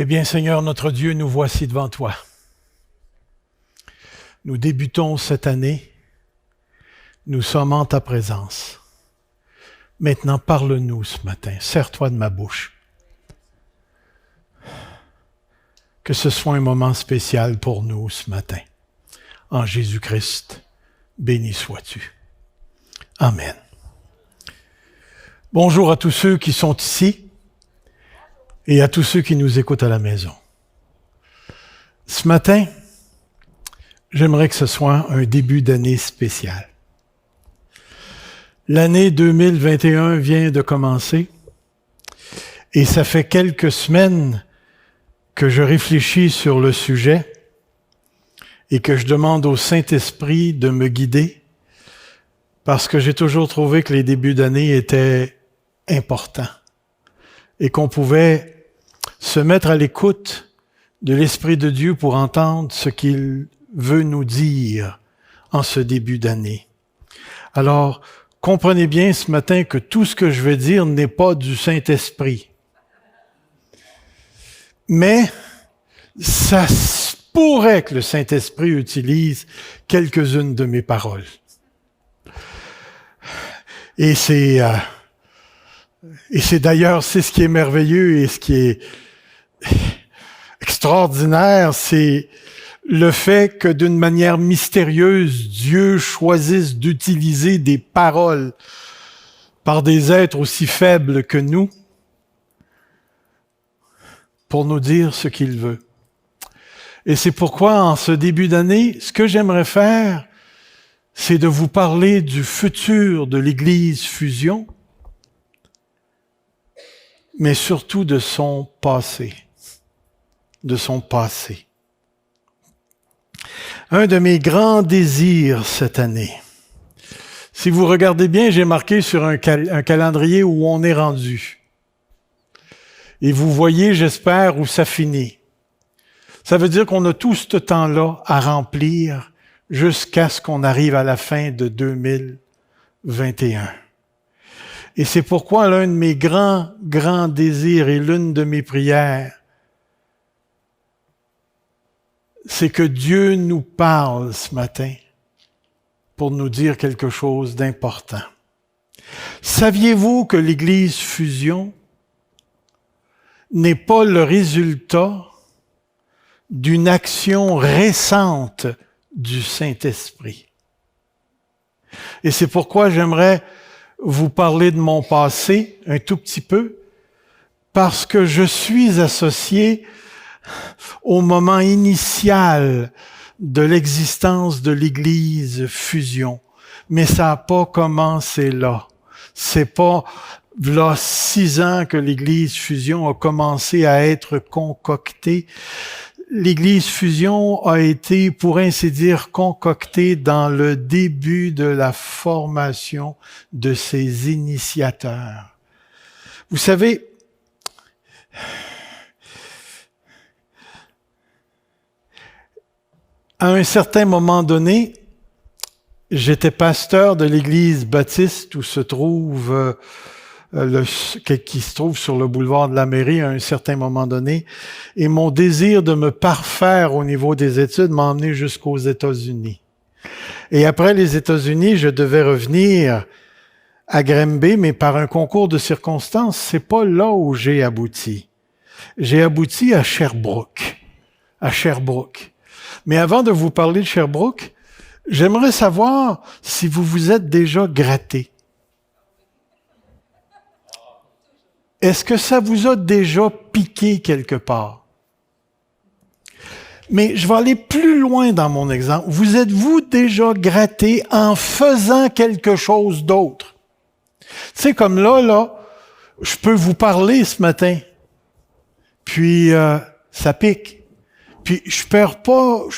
Eh bien, Seigneur, notre Dieu, nous voici devant toi. Nous débutons cette année. Nous sommes en ta présence. Maintenant, parle-nous ce matin. Sers-toi de ma bouche. Que ce soit un moment spécial pour nous ce matin. En Jésus-Christ, béni sois-tu. Amen. Bonjour à tous ceux qui sont ici et à tous ceux qui nous écoutent à la maison. Ce matin, j'aimerais que ce soit un début d'année spécial. L'année 2021 vient de commencer et ça fait quelques semaines que je réfléchis sur le sujet et que je demande au Saint-Esprit de me guider parce que j'ai toujours trouvé que les débuts d'année étaient importants et qu'on pouvait se mettre à l'écoute de l'Esprit de Dieu pour entendre ce qu'il veut nous dire en ce début d'année. Alors, comprenez bien ce matin que tout ce que je vais dire n'est pas du Saint-Esprit. Mais ça pourrait que le Saint-Esprit utilise quelques-unes de mes paroles. Et c'est d'ailleurs, c'est ce qui est merveilleux et ce qui est extraordinaire, c'est le fait que d'une manière mystérieuse, Dieu choisisse d'utiliser des paroles par des êtres aussi faibles que nous pour nous dire ce qu'il veut. Et c'est pourquoi, en ce début d'année, ce que j'aimerais faire, c'est de vous parler du futur de l'Église Fusion, mais surtout de son passé. De son passé. Un de mes grands désirs cette année. Si vous regardez bien, j'ai marqué sur un calendrier où on est rendu. Et vous voyez, j'espère, où ça finit. Ça veut dire qu'on a tout ce temps-là à remplir jusqu'à ce qu'on arrive à la fin de 2021. Et c'est pourquoi l'un de mes grands désirs et l'une de mes prières, c'est que Dieu nous parle ce matin pour nous dire quelque chose d'important. Saviez-vous que l'Église Fusion n'est pas le résultat d'une action récente du Saint-Esprit? Et c'est pourquoi j'aimerais vous parler de mon passé un tout petit peu, parce que je suis associé au moment initial de l'existence de l'Église Fusion. Mais ça n'a pas commencé là. C'est pas là 6 ans que l'Église Fusion a commencé à être concoctée. L'Église Fusion a été, pour ainsi dire, concoctée dans le début de la formation de ses initiateurs. Vous savez, à un certain moment donné, j'étais pasteur de l'église baptiste où se trouve qui se trouve sur le boulevard de la Mairie à un certain moment donné, et mon désir de me parfaire au niveau des études m'a emmené jusqu'aux États-Unis. Et après les États-Unis, je devais revenir à Granby, mais par un concours de circonstances, c'est pas là où j'ai abouti. J'ai abouti à Sherbrooke. Mais avant de vous parler de Sherbrooke, j'aimerais savoir si vous vous êtes déjà gratté. Est-ce que ça vous a déjà piqué quelque part? Mais je vais aller plus loin dans mon exemple. Vous êtes-vous déjà gratté en faisant quelque chose d'autre? C'est comme là, je peux vous parler ce matin, puis ça pique. Puis je perds pas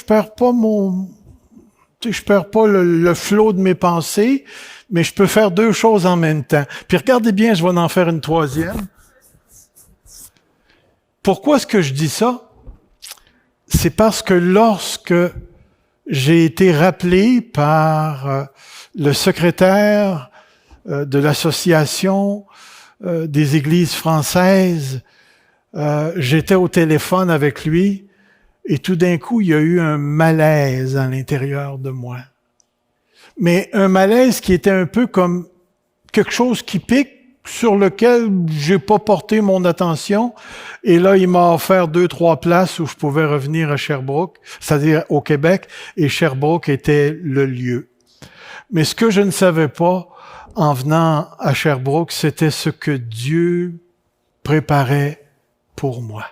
le flot de mes pensées, mais je peux faire 2 choses en même temps. Puis regardez bien, je vais en faire une 3e. Pourquoi est-ce que je dis ça? C'est parce que lorsque j'ai été rappelé par le secrétaire de l'Association des Églises françaises j'étais au téléphone avec lui et tout d'un coup, il y a eu un malaise à l'intérieur de moi. Mais un malaise qui était un peu comme quelque chose qui pique, sur lequel j'ai pas porté mon attention. Et là, il m'a offert 2-3 places où je pouvais revenir à Sherbrooke, c'est-à-dire au Québec, et Sherbrooke était le lieu. Mais ce que je ne savais pas en venant à Sherbrooke, c'était ce que Dieu préparait pour moi.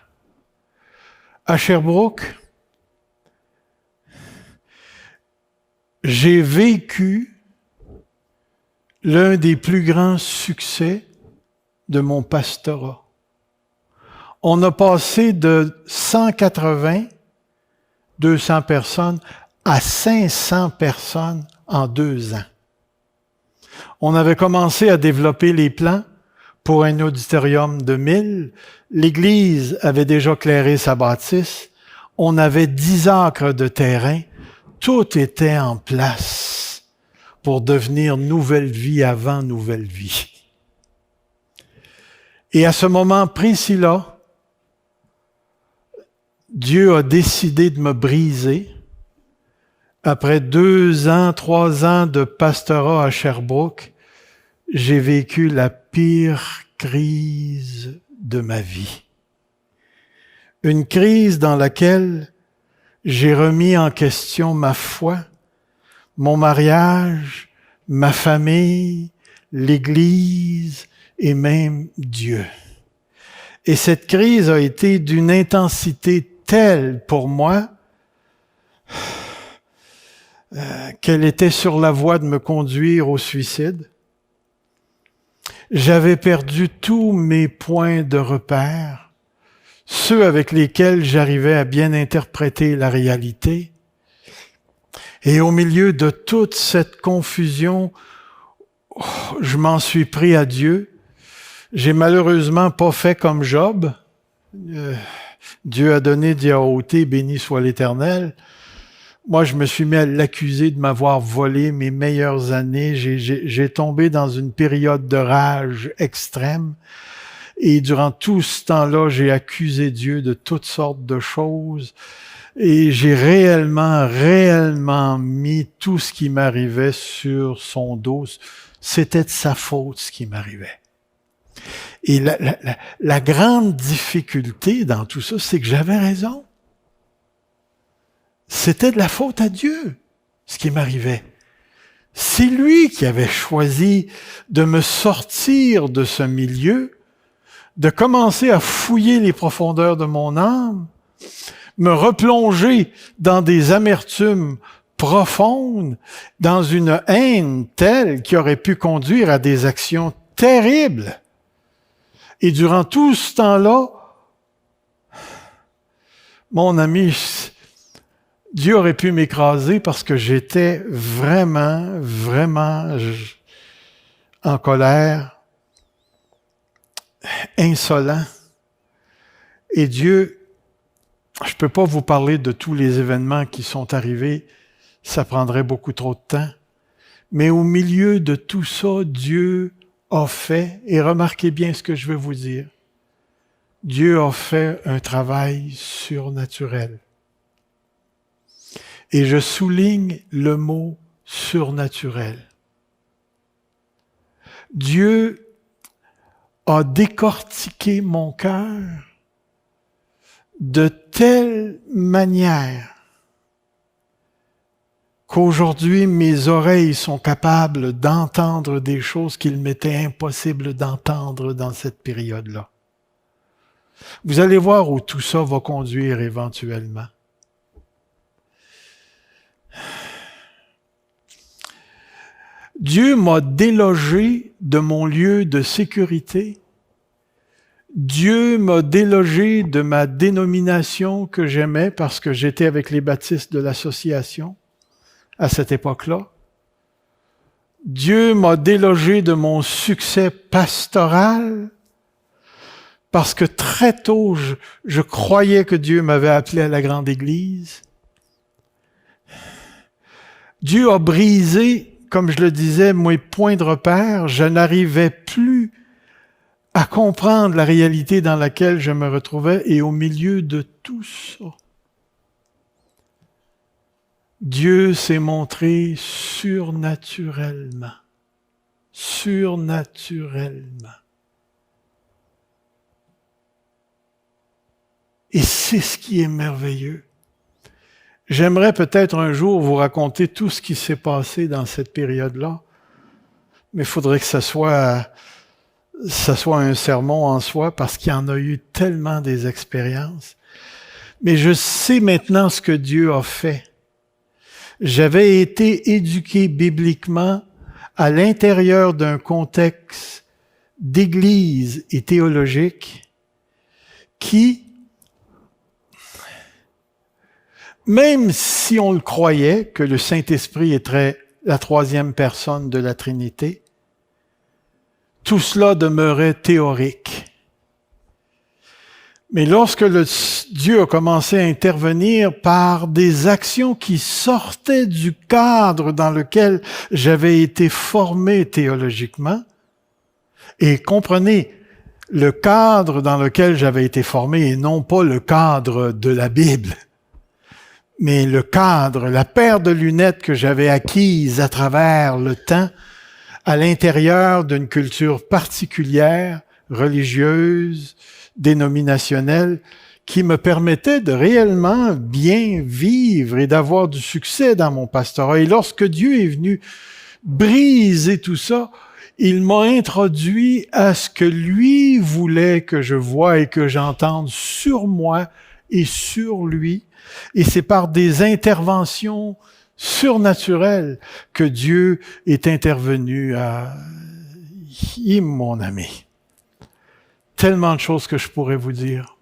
À Sherbrooke, j'ai vécu l'un des plus grands succès de mon pastorat. On a passé de 180, 200 personnes à 500 personnes en 2 ans. On avait commencé à développer les plans pour un auditorium de 1000. L'Église avait déjà clairé sa bâtisse. On avait 10 acres de terrain. Tout était en place pour devenir nouvelle vie avant nouvelle vie. Et à ce moment précis-là, Dieu a décidé de me briser. Après 2 ans, 3 ans de pastorat à Sherbrooke, j'ai vécu la pire crise de ma vie. Une crise dans laquelle j'ai remis en question ma foi, mon mariage, ma famille, l'Église et même Dieu. Et cette crise a été d'une intensité telle pour moi qu'elle était sur la voie de me conduire au suicide. J'avais perdu tous mes points de repère, ceux avec lesquels j'arrivais à bien interpréter la réalité. Et au milieu de toute cette confusion, je m'en suis pris à Dieu. J'ai malheureusement pas fait comme Job. Dieu a donné, Dieu a ôté, béni soit l'Éternel. Moi, je me suis mis à l'accuser de m'avoir volé mes meilleures années. J'ai tombé dans une période de rage extrême. Et durant tout ce temps-là, j'ai accusé Dieu de toutes sortes de choses. Et j'ai réellement mis tout ce qui m'arrivait sur son dos. C'était de sa faute, ce qui m'arrivait. Et la grande difficulté dans tout ça, c'est que j'avais raison. C'était de la faute à Dieu, ce qui m'arrivait. C'est lui qui avait choisi de me sortir de ce milieu, de commencer à fouiller les profondeurs de mon âme, me replonger dans des amertumes profondes, dans une haine telle qui aurait pu conduire à des actions terribles. Et durant tout ce temps-là, mon ami, Dieu aurait pu m'écraser parce que j'étais vraiment en colère, insolent. Et Dieu, je ne peux pas vous parler de tous les événements qui sont arrivés, ça prendrait beaucoup trop de temps. Mais au milieu de tout ça, Dieu a fait, et remarquez bien ce que je vais vous dire, Dieu a fait un travail surnaturel. Et je souligne le mot surnaturel. Dieu a décortiqué mon cœur de telle manière qu'aujourd'hui mes oreilles sont capables d'entendre des choses qu'il m'était impossible d'entendre dans cette période-là. Vous allez voir où tout ça va conduire éventuellement. Dieu m'a délogé de mon lieu de sécurité. Dieu m'a délogé de ma dénomination que j'aimais parce que j'étais avec les baptistes de l'association à cette époque-là. Dieu m'a délogé de mon succès pastoral parce que très tôt, je croyais que Dieu m'avait appelé à la grande église. Dieu a brisé, comme je le disais, mes points de repère. Je n'arrivais plus à comprendre la réalité dans laquelle je me retrouvais et au milieu de tout ça, Dieu s'est montré surnaturellement. Surnaturellement. Et c'est ce qui est merveilleux. J'aimerais peut-être un jour vous raconter tout ce qui s'est passé dans cette période-là, mais il faudrait que ça soit un sermon en soi parce qu'il y en a eu tellement des expériences. Mais je sais maintenant ce que Dieu a fait. J'avais été éduqué bibliquement à l'intérieur d'un contexte d'église et théologique qui, même si on le croyait que le Saint-Esprit était la troisième personne de la Trinité, tout cela demeurait théorique. Mais lorsque Dieu a commencé à intervenir par des actions qui sortaient du cadre dans lequel j'avais été formé théologiquement, et comprenez, le cadre dans lequel j'avais été formé, et non pas le cadre de la Bible, mais le cadre, la paire de lunettes que j'avais acquise à travers le temps, à l'intérieur d'une culture particulière, religieuse, dénominationnelle, qui me permettait de réellement bien vivre et d'avoir du succès dans mon pastorat. Et lorsque Dieu est venu briser tout ça, il m'a introduit à ce que lui voulait que je voie et que j'entende sur moi et sur lui. Et c'est par des interventions surnaturelles que Dieu est intervenu à mon ami. Tellement de choses que je pourrais vous dire.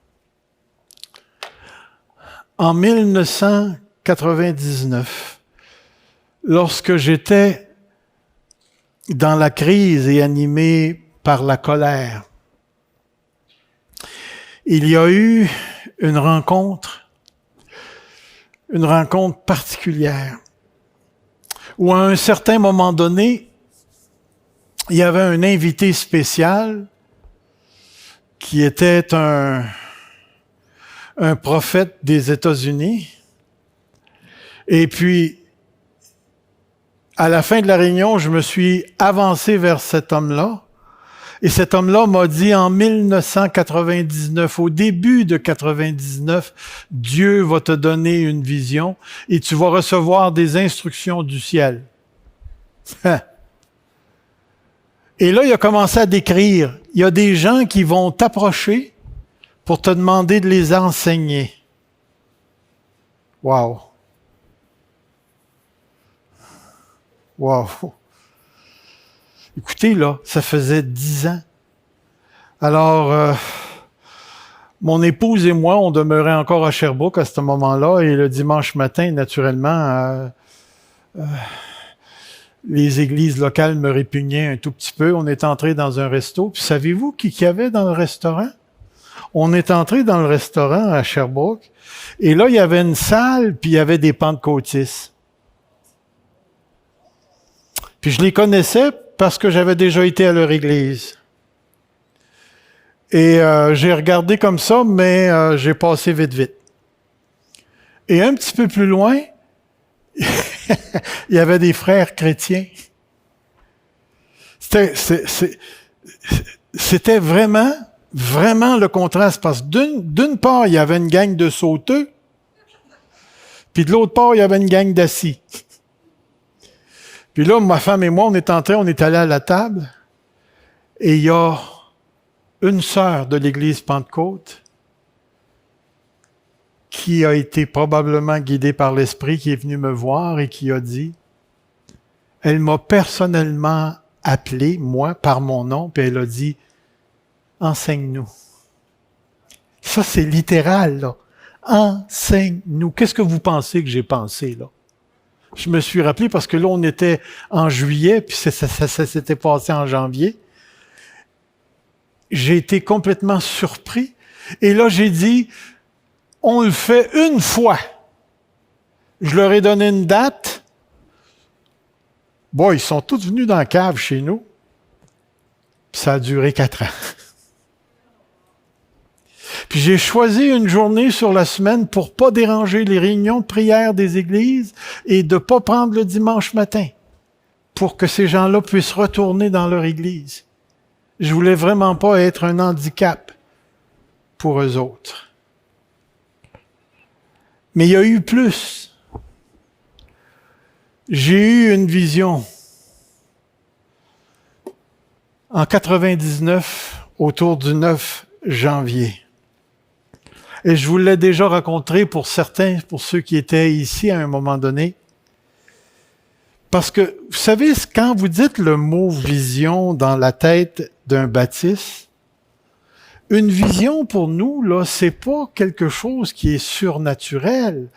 En 1999, lorsque j'étais dans la crise et animé par la colère, il y a eu une rencontre particulière, où à un certain moment donné, il y avait un invité spécial qui était un prophète des États-Unis. Et puis, à la fin de la réunion, je me suis avancé vers cet homme-là. Et cet homme-là m'a dit en 1999, au début de 99, Dieu va te donner une vision et tu vas recevoir des instructions du ciel. Et là, il a commencé à décrire. Il y a des gens qui vont t'approcher pour te demander de les enseigner. Wow! Wow! Écoutez, là, ça faisait 10 ans. Alors, mon épouse et moi, on demeurait encore à Sherbrooke à ce moment-là, et le dimanche matin, naturellement, les églises locales me répugnaient un tout petit peu. On est entré dans un resto. Puis savez-vous qui y avait dans le restaurant? On est entré dans le restaurant à Sherbrooke, et là, il y avait une salle, puis il y avait des pentecôtistes. Puis je les connaissais parce que j'avais déjà été à leur église. Et j'ai regardé comme ça, mais j'ai passé vite. Et un petit peu plus loin, il y avait des frères chrétiens. C'était vraiment le contraste, parce que d'une part, il y avait une gang de sauteux, puis de l'autre part, il y avait une gang d'assis. Puis là, ma femme et moi, on est allés à la table, et il y a une sœur de l'Église Pentecôte qui a été probablement guidée par l'Esprit, qui est venue me voir et qui a dit, elle m'a personnellement appelé, moi, par mon nom, puis elle a dit, enseigne-nous. Ça, c'est littéral, là. Enseigne-nous. Qu'est-ce que vous pensez que j'ai pensé, là? Je me suis rappelé parce que là, on était en juillet, puis ça s'était passé en janvier. J'ai été complètement surpris. Et là, j'ai dit, on le fait une fois. Je leur ai donné une date. Bon, ils sont tous venus dans la cave chez nous. Puis ça a duré 4 ans. Puis j'ai choisi une journée sur la semaine pour pas déranger les réunions de prière des églises et de pas prendre le dimanche matin pour que ces gens-là puissent retourner dans leur église. Je voulais vraiment pas être un handicap pour eux autres. Mais il y a eu plus. J'ai eu une vision en 99, autour du 9 janvier. Et je vous l'ai déjà raconté pour certains, pour ceux qui étaient ici à un moment donné. Parce que, vous savez, quand vous dites le mot vision dans la tête d'un baptiste, une vision pour nous, là, c'est pas quelque chose qui est surnaturel.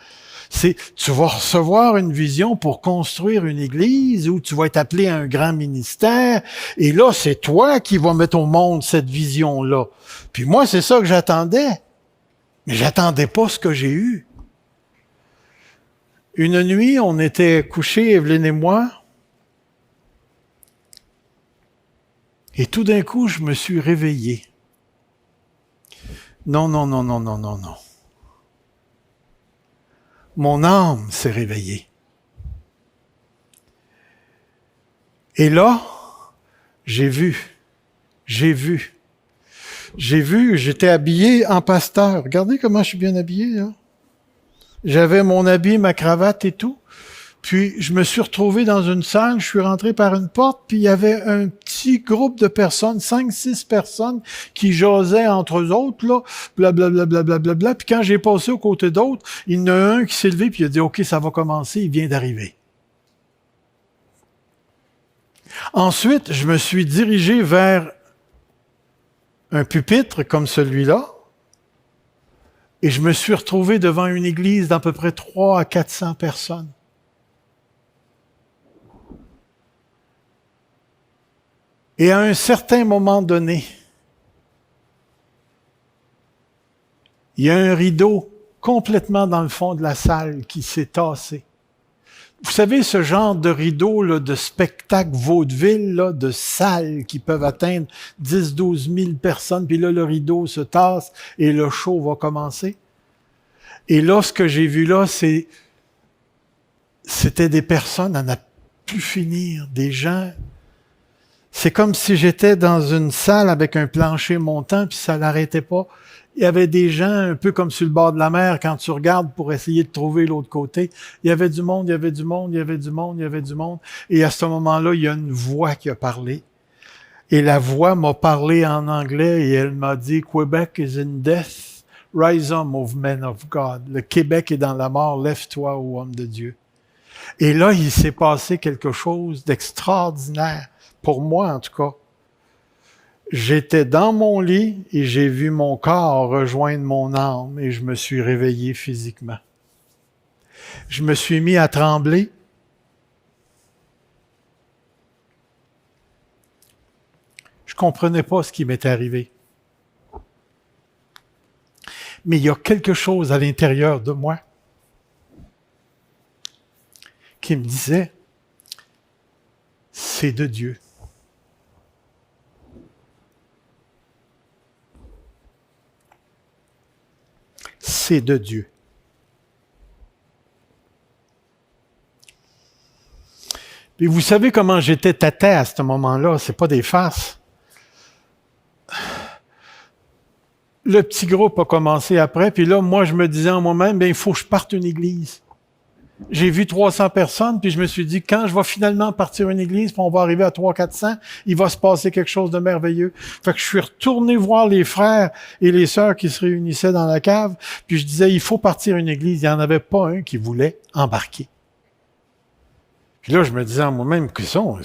C'est, tu vas recevoir une vision pour construire une église ou tu vas être appelé à un grand ministère et là, c'est toi qui vas mettre au monde cette vision-là. Puis moi, c'est ça que j'attendais. Mais j'attendais pas ce que j'ai eu. Une nuit, on était couchés, Evelyne et moi, et tout d'un coup, je me suis réveillé. Non. Mon âme s'est réveillée. Et là, j'ai vu, j'étais habillé en pasteur. Regardez comment je suis bien habillé, là. J'avais mon habit, ma cravate et tout. Puis, je me suis retrouvé dans une salle, je suis rentré par une porte, puis il y avait un petit groupe de personnes, 5-6 personnes, qui jasaient entre eux autres, là, blablabla. Puis quand j'ai passé aux côtés d'autres, il y en a un qui s'est levé, puis il a dit « OK, ça va commencer, il vient d'arriver. » Ensuite, je me suis dirigé vers un pupitre comme celui-là, et je me suis retrouvé devant une église d'à peu près 300 à 400 personnes. Et à un certain moment donné, il y a un rideau complètement dans le fond de la salle qui s'est tassé. Vous savez, ce genre de rideau là, de spectacle vaudeville, là, de salles qui peuvent atteindre 10-12 000 personnes, puis là, le rideau se tasse et le show va commencer. Et là, ce que j'ai vu là, c'était des personnes à n'en plus finir, des gens. C'est comme si j'étais dans une salle avec un plancher montant, puis ça n'arrêtait pas. Il y avait des gens un peu comme sur le bord de la mer, quand tu regardes pour essayer de trouver l'autre côté. Il y avait du monde. Et à ce moment-là, il y a une voix qui a parlé. Et la voix m'a parlé en anglais et elle m'a dit « Québec is in death, rise up, O men of God. » Le Québec est dans la mort, lève-toi, ô homme de Dieu. Et là, il s'est passé quelque chose d'extraordinaire. Pour moi, en tout cas. J'étais dans mon lit et j'ai vu mon corps rejoindre mon âme et je me suis réveillé physiquement. Je me suis mis à trembler. Je comprenais pas ce qui m'était arrivé. Mais il y a quelque chose à l'intérieur de moi qui me disait, c'est de Dieu. C'est de Dieu. Et vous savez comment j'étais tâté à ce moment-là, c'est pas des farces. Le petit groupe a commencé après, puis là, moi, je me disais en moi-même, il faut que je parte une église. J'ai vu 300 personnes, puis je me suis dit, quand je vais finalement partir une église, puis on va arriver à 300-400, il va se passer quelque chose de merveilleux. Fait que je suis retourné voir les frères et les sœurs qui se réunissaient dans la cave, puis je disais, il faut partir une église. Il n'y en avait pas un qui voulait embarquer. Puis là, je me disais en moi-même, qu'ils sont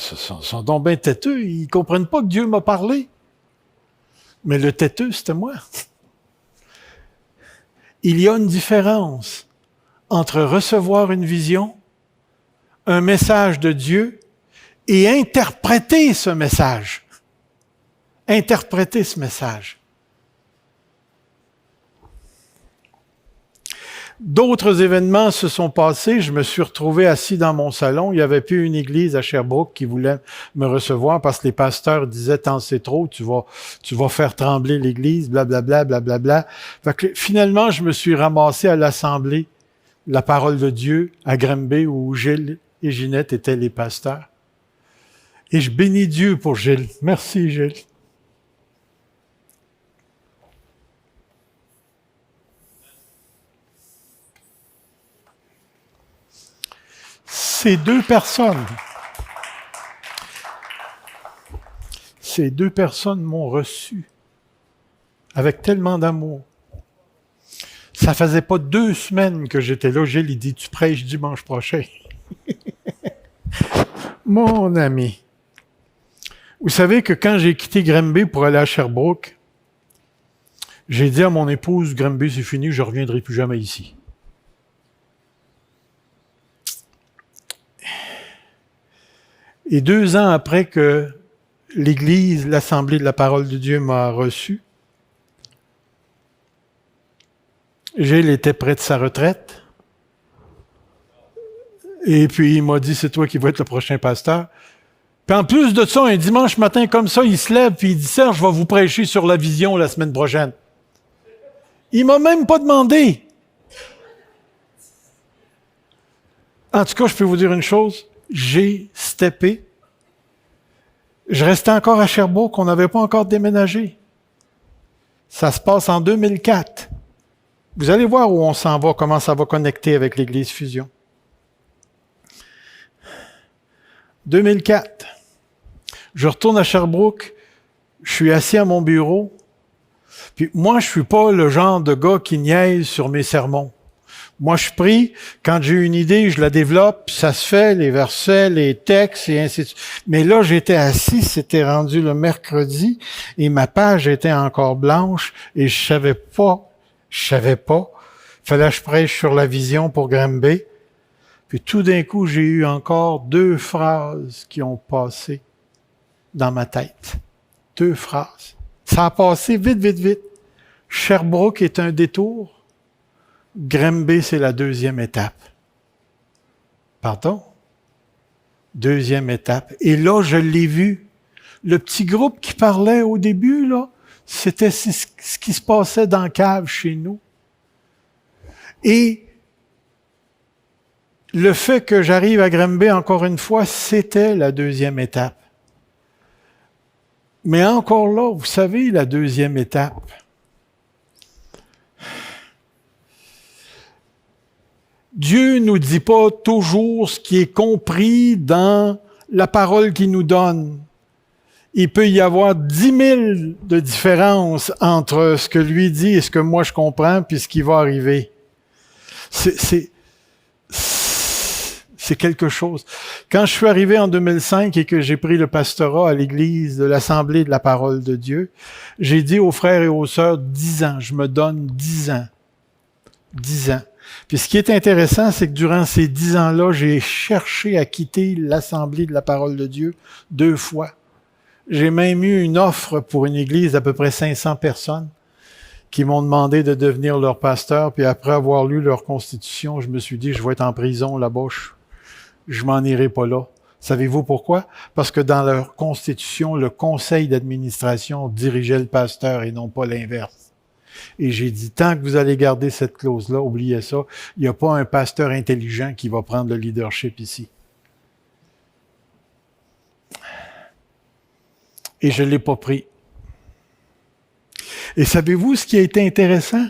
donc bien têteux, ils comprennent pas que Dieu m'a parlé. Mais le têteux, c'était moi. Il y a une différence entre recevoir une vision, un message de Dieu, et interpréter ce message. Interpréter ce message. D'autres événements se sont passés. Je me suis retrouvé assis dans mon salon. Il n'y avait plus une église à Sherbrooke qui voulait me recevoir parce que les pasteurs disaient « T'en sais trop, tu vas faire trembler l'église, blablabla, blablabla. » Fait que finalement, je me suis ramassé à l'Assemblée, la parole de Dieu, à Granby, où Gilles et Ginette étaient les pasteurs. Et je bénis Dieu pour Gilles. Merci, Gilles. Ces deux personnes m'ont reçu avec tellement d'amour. Ça faisait pas 2 semaines que j'étais là. Gilles, il dit, tu prêches dimanche prochain. Mon ami. Vous savez que quand j'ai quitté Granby pour aller à Sherbrooke, j'ai dit à mon épouse, Granby, c'est fini, je ne reviendrai plus jamais ici. Et 2 ans après que l'Église, l'Assemblée de la Parole de Dieu m'a reçu, Gilles était près de sa retraite. Et puis il m'a dit, c'est toi qui vas être le prochain pasteur. Puis en plus de ça, un dimanche matin comme ça, il se lève puis il dit, Serge, je vais vous prêcher sur la vision la semaine prochaine. Il m'a même pas demandé. En tout cas, je peux vous dire une chose, j'ai steppé. Je restais encore à Sherbrooke, on n'avait pas encore déménagé. Ça se passe en 2004. Vous allez voir où on s'en va, comment ça va connecter avec l'Église Fusion. 2004. Je retourne à Sherbrooke, je suis assis à mon bureau, puis moi, je suis pas le genre de gars qui niaise sur mes sermons. Moi, je prie, quand j'ai une idée, je la développe, ça se fait, les versets, les textes, et ainsi de suite. Mais là, j'étais assis, c'était rendu le mercredi, et ma page était encore blanche, et je savais pas. Fallait que je prêche sur la vision pour Granby. Puis tout d'un coup, j'ai eu encore 2 phrases qui ont passé dans ma tête. 2 phrases. Ça a passé vite. Sherbrooke est un détour. Granby, c'est la 2e étape. Pardon? 2e étape. Et là, je l'ai vu. Le petit groupe qui parlait au début, là, c'était ce qui se passait dans la cave chez nous. Et le fait que j'arrive à Granby, encore une fois, c'était la 2e étape. Mais encore là, vous savez, la 2e étape, Dieu nous dit pas toujours ce qui est compris dans la parole qu'il nous donne. Il peut y avoir 10 000 de différences entre ce que lui dit et ce que moi je comprends, puis ce qui va arriver. C'est quelque chose. Quand je suis arrivé en 2005 et que j'ai pris le pastorat à l'église de l'Assemblée de la Parole de Dieu, j'ai dit aux frères et aux sœurs, 10 ans, je me donne 10 ans. 10 ans. Puis ce qui est intéressant, c'est que durant ces 10 ans-là, j'ai cherché à quitter l'Assemblée de la Parole de Dieu 2 fois. J'ai même eu une offre pour une église d'à peu près 500 personnes qui m'ont demandé de devenir leur pasteur. Puis après avoir lu leur constitution, je me suis dit, je vais être en prison là-bas. Je m'en irai pas là. Savez-vous pourquoi? Parce que dans leur constitution, le conseil d'administration dirigeait le pasteur et non pas l'inverse. Et j'ai dit, tant que vous allez garder cette clause-là, oubliez ça, il n'y a pas un pasteur intelligent qui va prendre le leadership ici. Et je ne l'ai pas pris. Et savez-vous ce qui a été intéressant?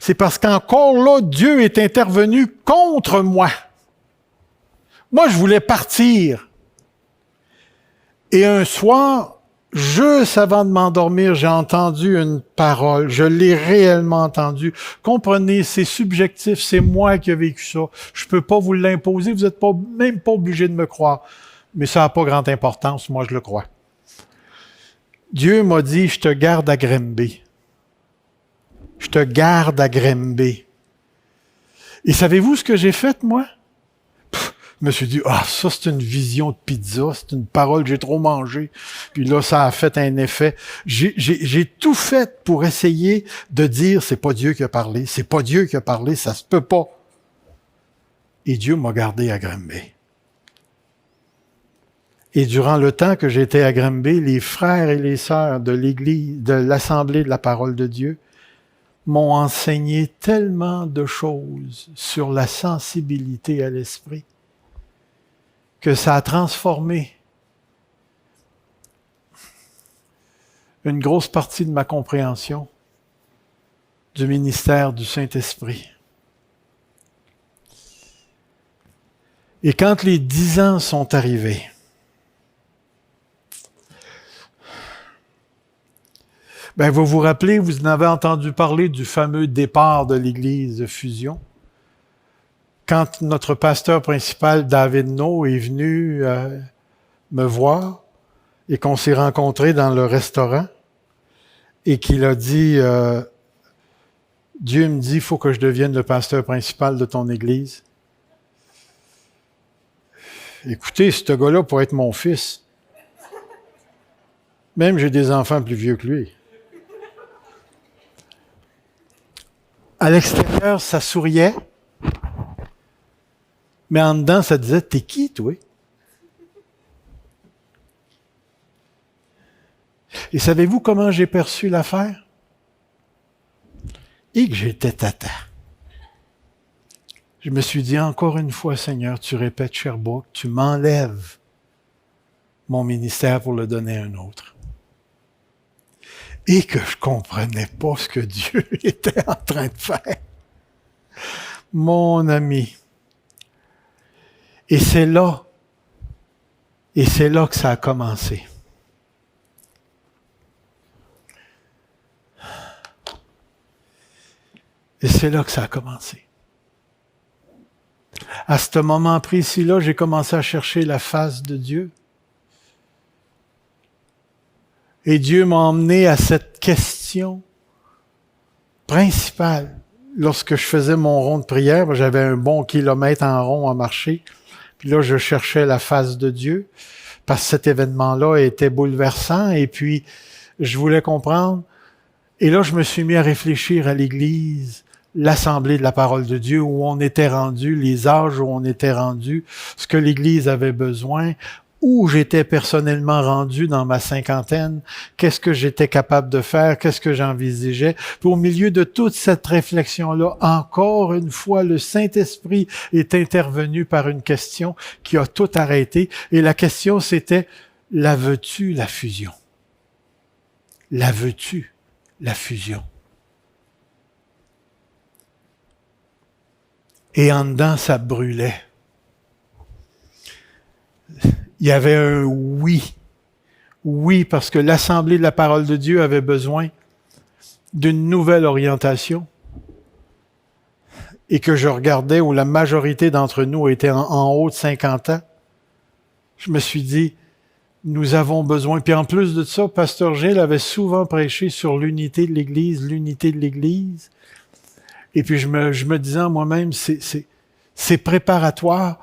C'est parce qu'encore là, Dieu est intervenu contre moi. Moi, je voulais partir. Et un soir, juste avant de m'endormir, j'ai entendu une parole. Je l'ai réellement entendue. Comprenez, c'est subjectif, c'est moi qui ai vécu ça. Je ne peux pas vous l'imposer, vous n'êtes même pas obligé de me croire. Mais ça n'a pas grande importance, moi je le crois. Dieu m'a dit, je te garde à Granby. Je te garde à Granby. Et savez-vous ce que j'ai fait, moi? Je me suis dit, ça c'est une vision de pizza, c'est une parole que j'ai trop mangé. Puis là, ça a fait un effet. J'ai tout fait pour essayer de dire, c'est pas Dieu qui a parlé, c'est pas Dieu qui a parlé, ça se peut pas. Et Dieu m'a gardé à Granby. Et durant le temps que j'étais à Granby, les frères et les sœurs de l'Église, de l'Assemblée de la Parole de Dieu, m'ont enseigné tellement de choses sur la sensibilité à l'esprit que ça a transformé une grosse partie de ma compréhension du ministère du Saint-Esprit. Et quand les 10 ans sont arrivés, vous vous rappelez, vous en avez entendu parler du fameux départ de l'Église de Fusion. Quand notre pasteur principal, David No, est venu me voir et qu'on s'est rencontrés dans le restaurant et qu'il a dit, Dieu me dit, il faut que je devienne le pasteur principal de ton Église. Écoutez, ce gars-là pourrait être mon fils. Même j'ai des enfants plus vieux que lui. À l'extérieur, ça souriait, mais en dedans, ça disait, t'es qui, toi? Et savez-vous comment j'ai perçu l'affaire? Et que j'étais tata. Je me suis dit, encore une fois, Seigneur, tu répètes Sherbrooke, tu m'enlèves mon ministère pour le donner à un autre. Et que je comprenais pas ce que Dieu était en train de faire. Mon ami. Et c'est là que ça a commencé. Et c'est là que ça a commencé. À ce moment précis-là, j'ai commencé à chercher la face de Dieu. Et Dieu m'a emmené à cette question principale. Lorsque je faisais mon rond de prière, j'avais un bon kilomètre en rond à marcher. Puis là, je cherchais la face de Dieu, parce que cet événement-là était bouleversant. Et puis, je voulais comprendre. Et là, je me suis mis à réfléchir à l'Église, l'Assemblée de la Parole de Dieu, où on était rendu, les âges où on était rendu, ce que l'Église avait besoin, où j'étais personnellement rendu dans ma cinquantaine, qu'est-ce que j'étais capable de faire, qu'est-ce que j'envisageais. Puis au milieu de toute cette réflexion-là, encore une fois, le Saint-Esprit est intervenu par une question qui a tout arrêté. Et la question, c'était, la veux-tu, la fusion? La veux-tu, la fusion? Et en dedans, ça brûlait. Il y avait un oui. Oui, parce que l'Assemblée de la Parole de Dieu avait besoin d'une nouvelle orientation. Et que je regardais où la majorité d'entre nous étaient en haut de 50 ans. Je me suis dit, nous avons besoin. Puis en plus de ça, Pasteur Gilles avait souvent prêché sur l'unité de l'Église, l'unité de l'Église. Et puis je me disais en moi-même, c'est préparatoire.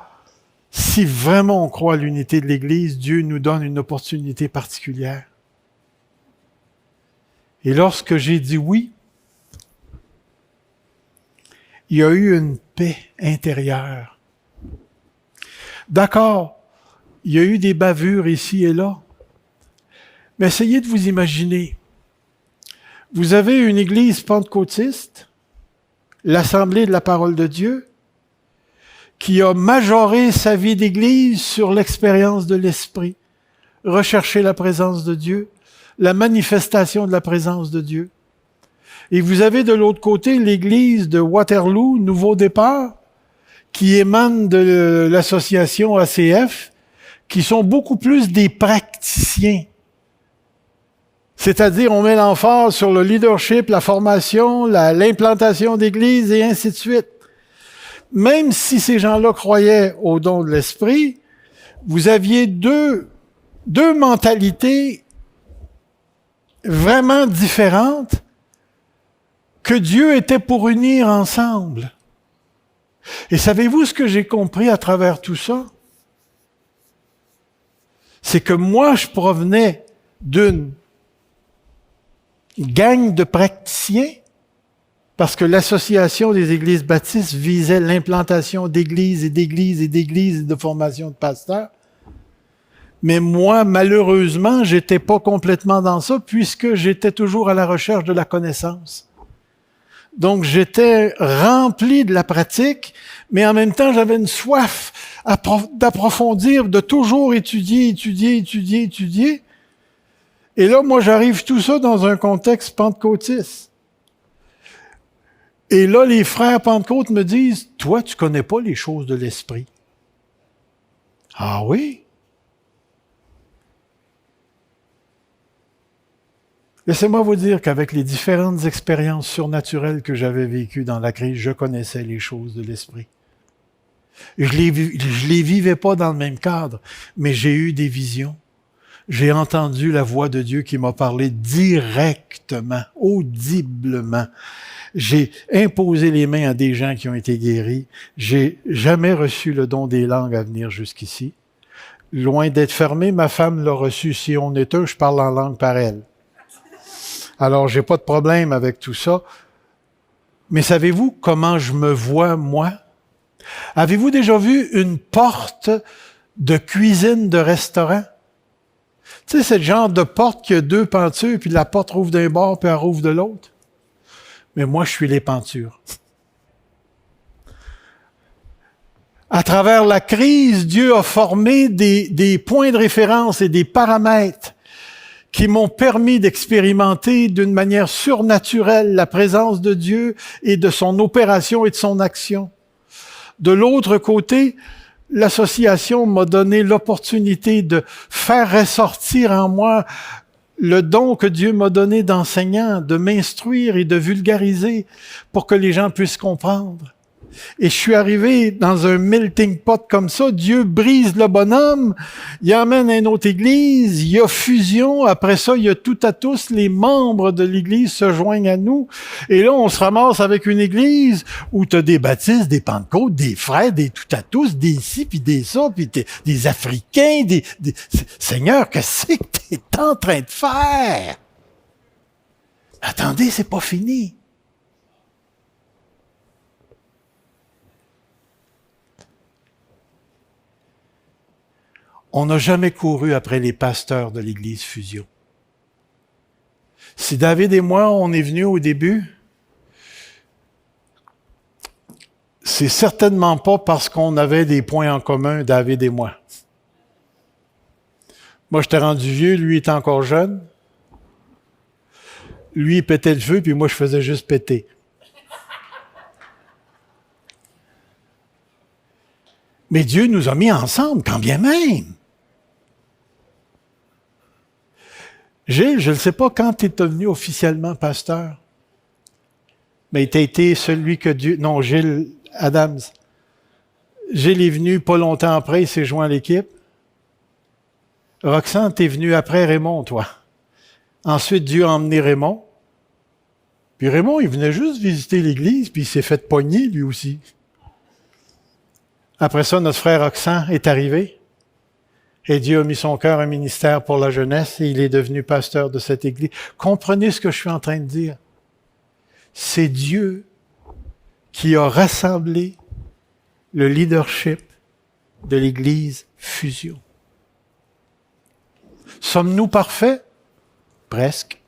Si vraiment on croit à l'unité de l'Église, Dieu nous donne une opportunité particulière. Et lorsque j'ai dit oui, il y a eu une paix intérieure. D'accord, il y a eu des bavures ici et là, mais essayez de vous imaginer. Vous avez une Église pentecôtiste, l'Assemblée de la Parole de Dieu, qui a majoré sa vie d'Église sur l'expérience de l'Esprit, rechercher la présence de Dieu, la manifestation de la présence de Dieu. Et vous avez de l'autre côté l'Église de Waterloo, Nouveau Départ, qui émane de l'association ACF, qui sont beaucoup plus des praticiens. C'est-à-dire, on met l'emphase sur le leadership, la formation, l'implantation d'église et ainsi de suite. Même si ces gens-là croyaient au don de l'Esprit, vous aviez deux mentalités vraiment différentes que Dieu était pour unir ensemble. Et savez-vous ce que j'ai compris à travers tout ça? C'est que moi, je provenais d'une gang de praticiens, parce que l'Association des Églises baptistes visait l'implantation d'églises et d'églises et d'églises et de formation de pasteurs. Mais moi, malheureusement, j'étais pas complètement dans ça, puisque j'étais toujours à la recherche de la connaissance. Donc, j'étais rempli de la pratique, mais en même temps, j'avais une soif d'approfondir, de toujours étudier. Et là, moi, j'arrive tout ça dans un contexte pentecôtiste. Et là, les frères Pentecôte me disent, « Toi, tu connais pas les choses de l'Esprit. » Ah oui? Laissez-moi vous dire qu'avec les différentes expériences surnaturelles que j'avais vécues dans la crise, je connaissais les choses de l'Esprit. Je les vivais pas dans le même cadre, mais j'ai eu des visions. J'ai entendu la voix de Dieu qui m'a parlé directement, audiblement. J'ai imposé les mains à des gens qui ont été guéris. J'ai jamais reçu le don des langues à venir jusqu'ici. Loin d'être fermé, ma femme l'a reçu. Si on est un, je parle en langue par elle. Alors, j'ai pas de problème avec tout ça. Mais savez-vous comment je me vois, moi? Avez-vous déjà vu une porte de cuisine de restaurant? Tu sais, c'est le genre de porte qui a deux pentures, puis la porte rouvre d'un bord, puis elle rouvre de l'autre. Mais moi, je suis les pentures. À travers la crise, Dieu a formé des points de référence et des paramètres qui m'ont permis d'expérimenter d'une manière surnaturelle la présence de Dieu et de son opération et de son action. De l'autre côté, l'association m'a donné l'opportunité de faire ressortir en moi le don que Dieu m'a donné d'enseignant, de m'instruire et de vulgariser pour que les gens puissent comprendre. Et je suis arrivé dans un melting pot comme ça. Dieu brise le bonhomme, il emmène à une autre église, il y a fusion. Après ça, il y a tout à tous, les membres de l'église se joignent à nous. Et là, on se ramasse avec une église où tu as des baptistes, des pentecôtes, des frères, des tout à tous, des ci, puis des ça, puis des Africains, Seigneur, qu'est-ce que tu es en train de faire? Attendez, c'est pas fini. On n'a jamais couru après les pasteurs de l'Église Fusion. Si David et moi, on est venus au début, c'est certainement pas parce qu'on avait des points en commun, David et moi. Moi, j'étais rendu vieux, lui était encore jeune. Lui, il pétait le feu, puis moi, je faisais juste péter. Mais Dieu nous a mis ensemble, quand bien même. Gilles, je ne sais pas quand tu es devenu officiellement pasteur, mais tu as été celui que Dieu... Non, Gilles Adams. Gilles est venu pas longtemps après, il s'est joint à l'équipe. Roxane, tu es venu après Raymond, toi. Ensuite, Dieu a emmené Raymond. Puis Raymond, il venait juste visiter l'église, puis il s'est fait pogner, lui aussi. Après ça, notre frère Roxane est arrivé. Et Dieu a mis son cœur un ministère pour la jeunesse et il est devenu pasteur de cette église. Comprenez ce que je suis en train de dire. C'est Dieu qui a rassemblé le leadership de l'église Fusion. Sommes-nous parfaits? Presque.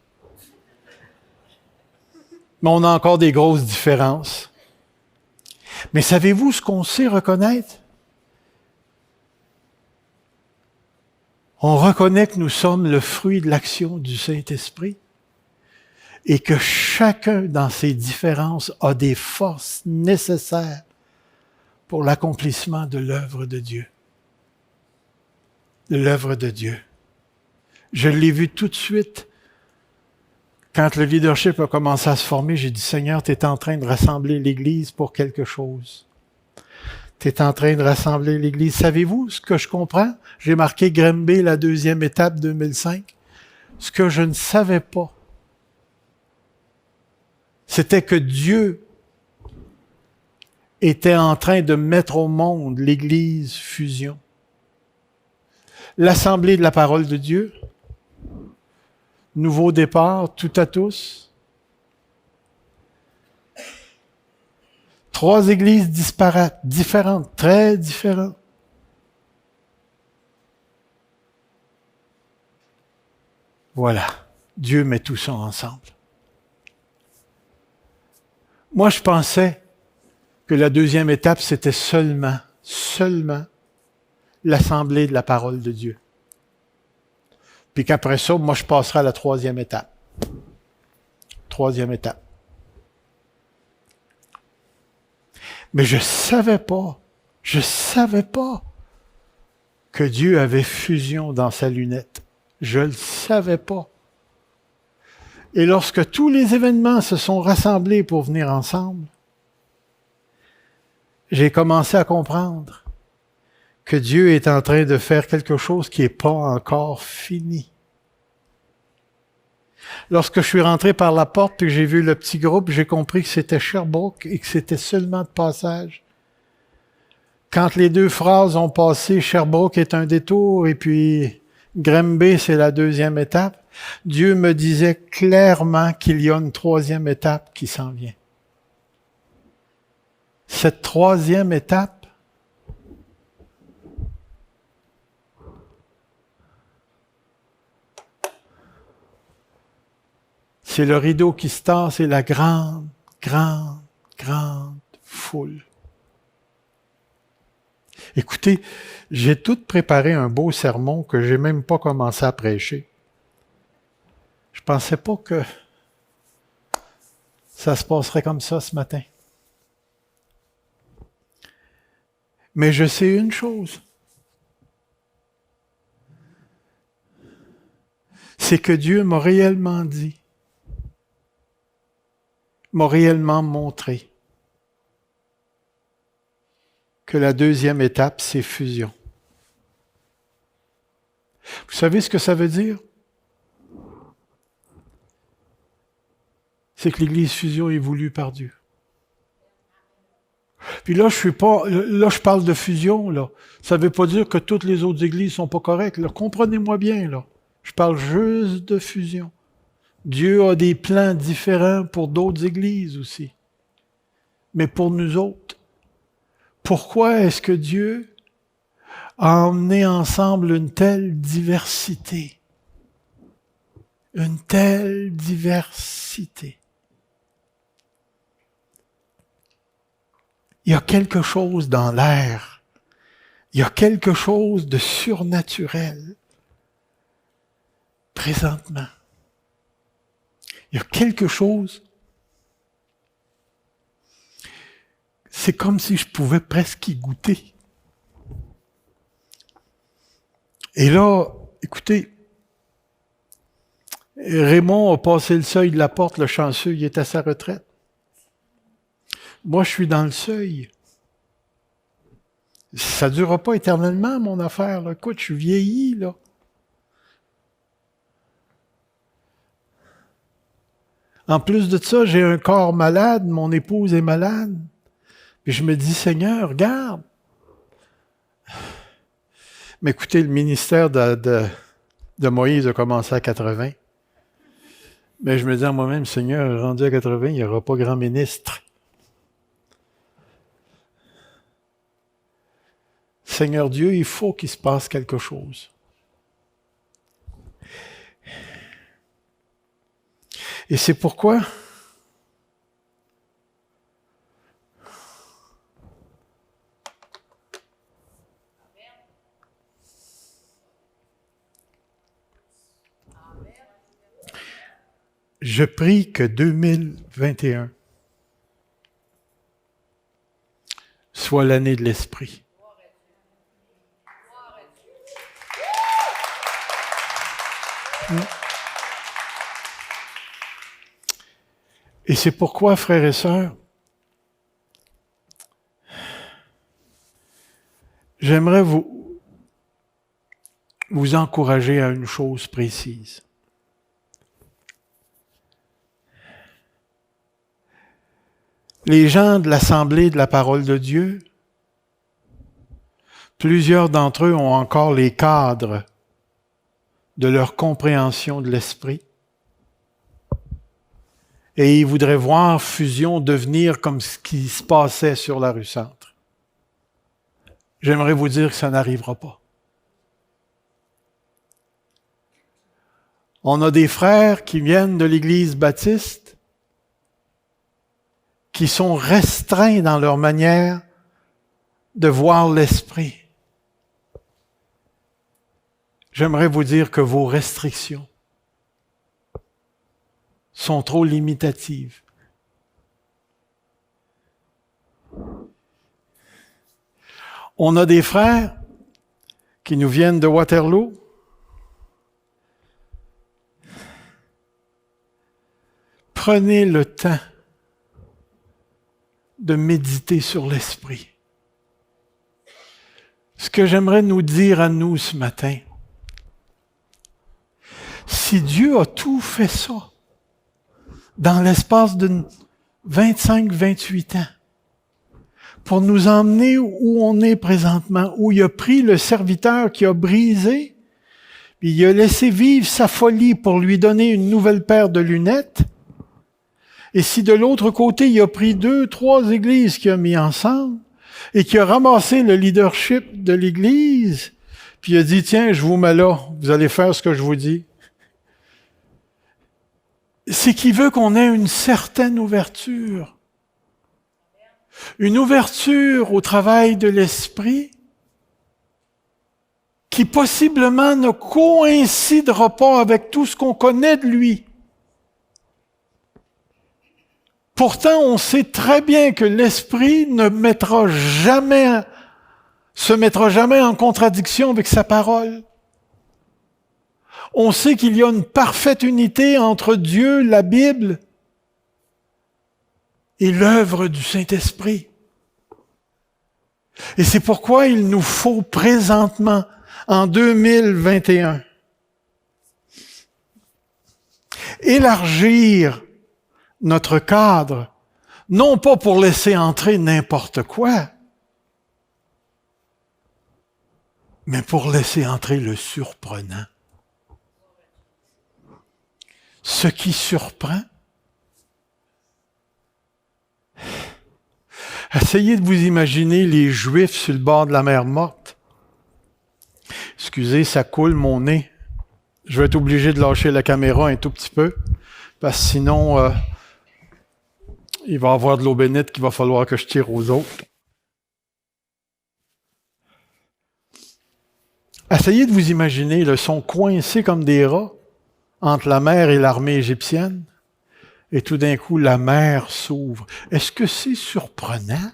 Mais on a encore des grosses différences. Mais savez-vous ce qu'on sait reconnaître? On reconnaît que nous sommes le fruit de l'action du Saint-Esprit et que chacun dans ses différences a des forces nécessaires pour l'accomplissement de l'œuvre de Dieu. De l'œuvre de Dieu. Je l'ai vu tout de suite. Quand le leadership a commencé à se former, j'ai dit, Seigneur, tu es en train de rassembler l'Église pour quelque chose. Tu es en train de rassembler l'Église. Savez-vous ce que je comprends? J'ai marqué Grimby, la deuxième étape 2005. Ce que je ne savais pas, c'était que Dieu était en train de mettre au monde l'Église Fusion. L'Assemblée de la parole de Dieu, nouveau départ, tout à tous. 3 églises disparates, différentes, très différentes. Voilà, Dieu met tout ça ensemble. Moi, je pensais que la deuxième étape, c'était seulement l'assemblée de la parole de Dieu. Puis qu'après ça, moi, je passerai à la troisième étape. Troisième étape. Mais je savais pas que Dieu avait fusion dans sa lunette. Je le savais pas. Et lorsque tous les événements se sont rassemblés pour venir ensemble, j'ai commencé à comprendre que Dieu est en train de faire quelque chose qui n'est pas encore fini. Lorsque je suis rentré par la porte et que j'ai vu le petit groupe, j'ai compris que c'était Sherbrooke et que c'était seulement de passage. Quand les 2 phrases ont passé, Sherbrooke est un détour et puis Granby, c'est la deuxième étape, Dieu me disait clairement qu'il y a une troisième étape qui s'en vient. Cette troisième étape, c'est le rideau qui se tasse et la grande foule. Écoutez, j'ai tout préparé un beau sermon que j'ai même pas commencé à prêcher. Je pensais pas que ça se passerait comme ça ce matin. Mais je sais une chose. C'est que Dieu m'a réellement dit, m'a réellement montré que la deuxième étape, c'est fusion. Vous savez ce que ça veut dire? C'est que l'Église Fusion est voulue par Dieu. Puis là, je parle de fusion, là. Ça ne veut pas dire que toutes les autres églises sont pas correctes, là. Comprenez-moi bien, là. Je parle juste de fusion. Dieu a des plans différents pour d'autres églises aussi. Mais pour nous autres, pourquoi est-ce que Dieu a emmené ensemble une telle diversité? Une telle diversité. Il y a quelque chose dans l'air. Il y a quelque chose de surnaturel présentement. Il y a quelque chose. C'est comme si je pouvais presque y goûter. Et là, écoutez, Raymond a passé le seuil de la porte, le chanceux, il est à sa retraite. Moi, je suis dans le seuil. Ça ne durera pas éternellement, mon affaire, là. Écoute, je suis vieilli, là. En plus de ça, j'ai un corps malade, mon épouse est malade. Puis je me dis, Seigneur, regarde. Mais écoutez, le ministère de Moïse a commencé à 80. Mais je me dis à moi-même, Seigneur, rendu à 80, il n'y aura pas grand ministre. Seigneur Dieu, il faut qu'il se passe quelque chose. Et c'est pourquoi je prie que 2021 soit l'année de l'Esprit. Et c'est pourquoi, frères et sœurs, j'aimerais vous encourager à une chose précise. Les gens de l'Assemblée de la parole de Dieu, plusieurs d'entre eux ont encore les cadres de leur compréhension de l'Esprit. Et ils voudraient voir Fusion devenir comme ce qui se passait sur la rue Centre. J'aimerais vous dire que ça n'arrivera pas. On a des frères qui viennent de l'Église baptiste qui sont restreints dans leur manière de voir l'Esprit. J'aimerais vous dire que vos restrictions sont trop limitatives. On a des frères qui nous viennent de Waterloo. Prenez le temps de méditer sur l'Esprit. Ce que j'aimerais nous dire à nous ce matin, si Dieu a tout fait ça dans l'espace de 25-28 ans, pour nous emmener où on est présentement, où il a pris le serviteur qui a brisé, puis il a laissé vivre sa folie pour lui donner une nouvelle paire de lunettes, et si de l'autre côté, il a pris 2-3 églises qu'il a mis ensemble, et qui a ramassé le leadership de l'Église, puis il a dit, tiens, je vous mets là, vous allez faire ce que je vous dis. C'est qu'il veut qu'on ait une certaine ouverture. Une ouverture au travail de l'Esprit qui possiblement ne coïncidera pas avec tout ce qu'on connaît de lui. Pourtant, on sait très bien que l'Esprit ne se mettra jamais en contradiction avec sa parole. On sait qu'il y a une parfaite unité entre Dieu, la Bible, et l'œuvre du Saint-Esprit. Et c'est pourquoi il nous faut présentement, en 2021, élargir notre cadre, non pas pour laisser entrer n'importe quoi, mais pour laisser entrer le surprenant. Ce qui surprend. Essayez de vous imaginer les Juifs sur le bord de la mer Morte. Excusez, ça coule mon nez. Je vais être obligé de lâcher la caméra un tout petit peu, parce que sinon, il va y avoir de l'eau bénite qu'il va falloir que je tire aux autres. Essayez de vous imaginer, ils sont coincés comme des rats entre la mer et l'armée égyptienne, et tout d'un coup, la mer s'ouvre. Est-ce que c'est surprenant?